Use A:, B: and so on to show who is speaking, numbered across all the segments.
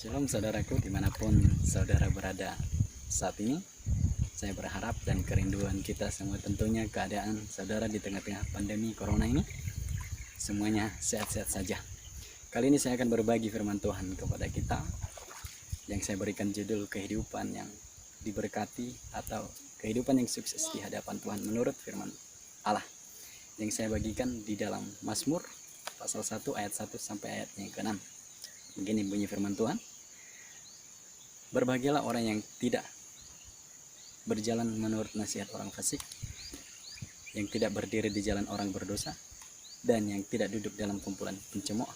A: Shalom saudaraku dimanapun saudara berada saat ini. Saya berharap dan kerinduan kita semua tentunya keadaan saudara di tengah-tengah pandemi corona ini semuanya sehat-sehat saja. Kali ini saya akan berbagi firman Tuhan kepada kita yang saya berikan judul kehidupan yang diberkati atau kehidupan yang sukses di hadapan Tuhan menurut firman Allah, yang saya bagikan di dalam Mazmur pasal 1 ayat 1 sampai ayat yang ke-6. Begini bunyi firman Tuhan. Berbahagialah orang yang tidak berjalan menurut nasihat orang fasik, yang tidak berdiri di jalan orang berdosa, dan yang tidak duduk dalam kumpulan pencemooh,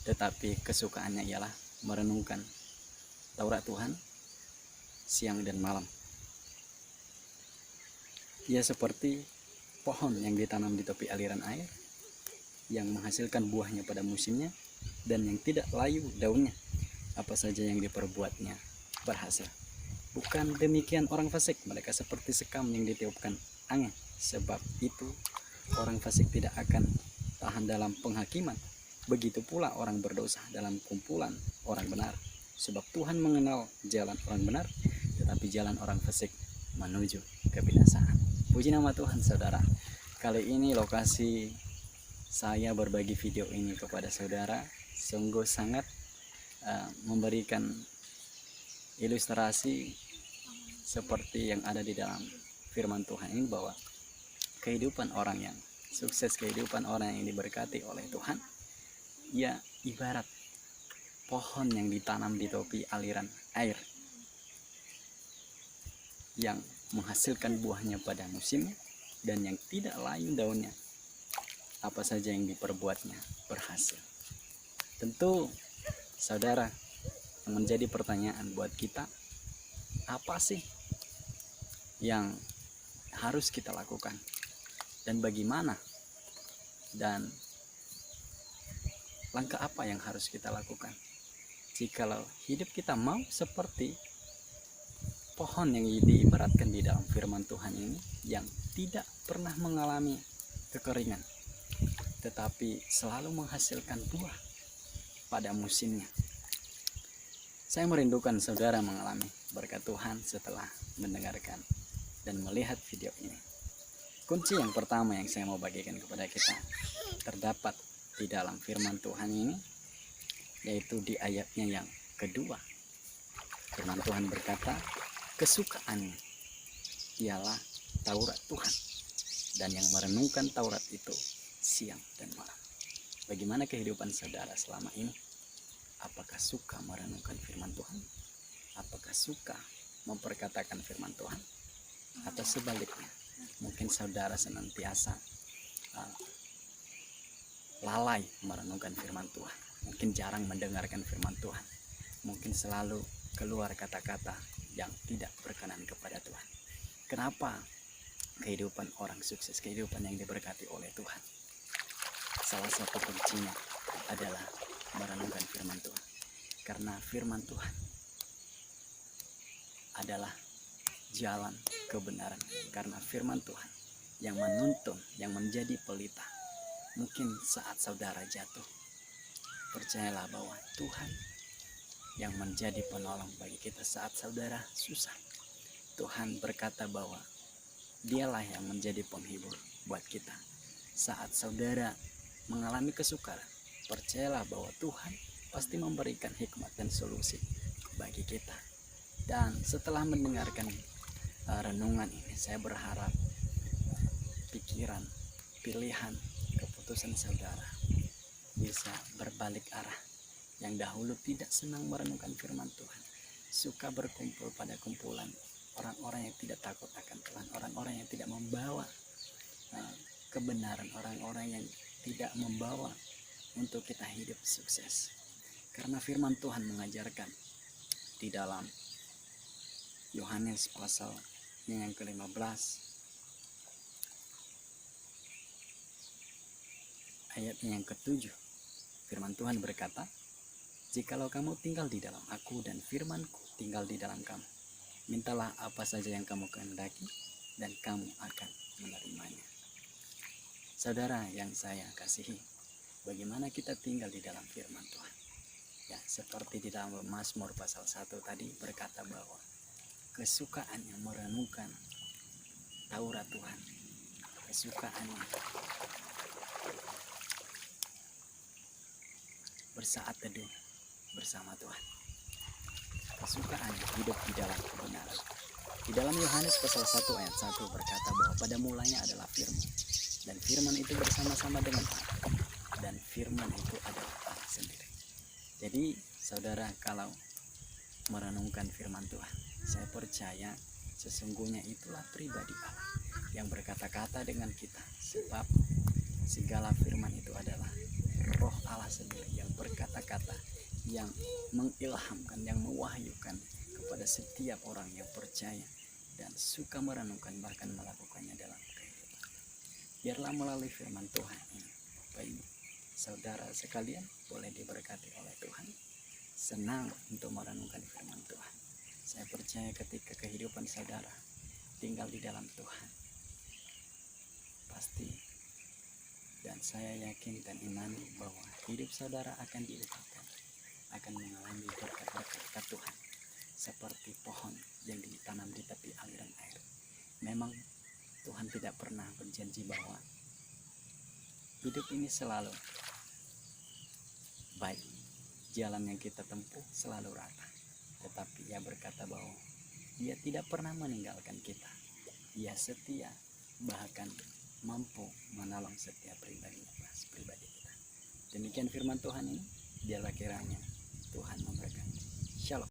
A: tetapi kesukaannya ialah merenungkan Taurat Tuhan siang dan malam. Ia seperti pohon yang ditanam di tepi aliran air, yang menghasilkan buahnya pada musimnya, dan yang tidak layu daunnya. Apa saja yang diperbuatnya berhasil. Bukan demikian orang fasik, mereka seperti sekam yang ditiupkan angin. Sebab itu orang fasik tidak akan tahan dalam penghakiman. Begitu pula orang berdosa dalam kumpulan orang benar. Sebab Tuhan mengenal jalan orang benar, tetapi jalan orang fasik menuju kebinasaan. Puji nama Tuhan saudara. Kali ini lokasi saya berbagi video ini kepada saudara sungguh sangat memberikan ilustrasi seperti yang ada di dalam firman Tuhan ini, bahwa kehidupan orang yang sukses, kehidupan orang yang diberkati oleh Tuhan, ia ibarat pohon yang ditanam di tepi aliran air, yang menghasilkan buahnya pada musimnya, dan yang tidak layu daunnya. Apa saja yang diperbuatnya berhasil. Tentu saudara, yang menjadi pertanyaan buat kita, apa sih yang harus kita lakukan dan bagaimana, dan langkah apa yang harus kita lakukan jikalau hidup kita mau seperti pohon yang diibaratkan di dalam firman Tuhan ini, yang tidak pernah mengalami kekeringan tetapi selalu menghasilkan buah pada musimnya. Saya merindukan saudara mengalami berkat Tuhan setelah mendengarkan dan melihat video ini. Kunci yang pertama yang saya mau bagikan kepada kita terdapat di dalam firman Tuhan ini, yaitu di ayatnya yang kedua. Firman Tuhan berkata, kesukaannya ialah Taurat Tuhan, dan yang merenungkan Taurat itu siang dan malam. Bagaimana kehidupan saudara selama ini? Apakah suka merenungkan firman Tuhan? Apakah suka memperkatakan firman Tuhan? Atau sebaliknya, mungkin saudara senantiasa lalai merenungkan firman Tuhan, mungkin jarang mendengarkan firman Tuhan, mungkin selalu keluar kata-kata yang tidak berkenan kepada Tuhan. Kenapa kehidupan orang sukses, kehidupan yang diberkati oleh Tuhan, salah satu kuncinya adalah merenungkan firman Tuhan? Karena firman Tuhan adalah jalan kebenaran. Karena firman Tuhan yang menuntun, yang menjadi pelita. Mungkin saat saudara jatuh, percayalah bahwa Tuhan yang menjadi penolong bagi kita saat saudara susah. Tuhan berkata bahwa Dialah yang menjadi penghibur buat kita saat saudara mengalami kesukaran. Percayalah bahwa Tuhan pasti memberikan hikmat dan solusi bagi kita. Dan setelah mendengarkan renungan ini, saya berharap pikiran, pilihan, keputusan saudara bisa berbalik arah. Yang dahulu tidak senang merenungkan firman Tuhan, suka berkumpul pada kumpulan orang-orang yang tidak takut akan Tuhan, orang-orang yang tidak membawa kebenaran, orang-orang yang tidak membawa untuk kita hidup sukses. Karena firman Tuhan mengajarkan di dalam Yohanes pasal yang ke-15 ayatnya yang ke-7, firman Tuhan berkata, jikalau kamu tinggal di dalam aku dan firmanku tinggal di dalam kamu, mintalah apa saja yang kamu kehendaki dan kamu akan menerimanya. Saudara yang saya kasihi, bagaimana kita tinggal di dalam firman Tuhan? Ya, Seperti di dalam Mazmur pasal 1 tadi berkata bahwa kesukaan yang merenungkan Taurat Tuhan, kesukaannya bersaat teduh bersama Tuhan, kesukaannya hidup di dalam kebenaran. Di dalam Yohanes pasal 1 ayat 1 berkata bahwa pada mulanya adalah firman, dan firman itu bersama-sama dengan Allah, dan firman itu adalah Allah sendiri. Jadi saudara, kalau merenungkan firman Tuhan, saya percaya sesungguhnya itulah pribadi Allah yang berkata-kata dengan kita, sebab segala firman itu adalah roh Allah sendiri yang berkata-kata, yang mengilhamkan, yang mewahyukan kepada setiap orang yang percaya dan suka merenungkan bahkan melakukannya dalam kehidupan. Biarlah melalui firman Tuhan ini, Bapak Ibu, saudara sekalian boleh diberkati oleh Tuhan. Senang untuk merenungkan firman Tuhan. Saya percaya ketika kehidupan saudara tinggal di dalam Tuhan, pasti dan saya yakin dan imani bahwa hidup saudara akan diubahkan, akan mengalami berkat-berkat Tuhan seperti pohon yang ditanam di tepi aliran air. Memang Tuhan tidak pernah berjanji bahwa hidup ini selalu baik, jalan yang kita tempuh selalu rata, tetapi Ia berkata bahwa Ia tidak pernah meninggalkan kita. Ia setia, bahkan mampu menolong setiap pribadi kita. Demikian firman Tuhan ini, biarlah kiranya Tuhan memberkati. Shalom.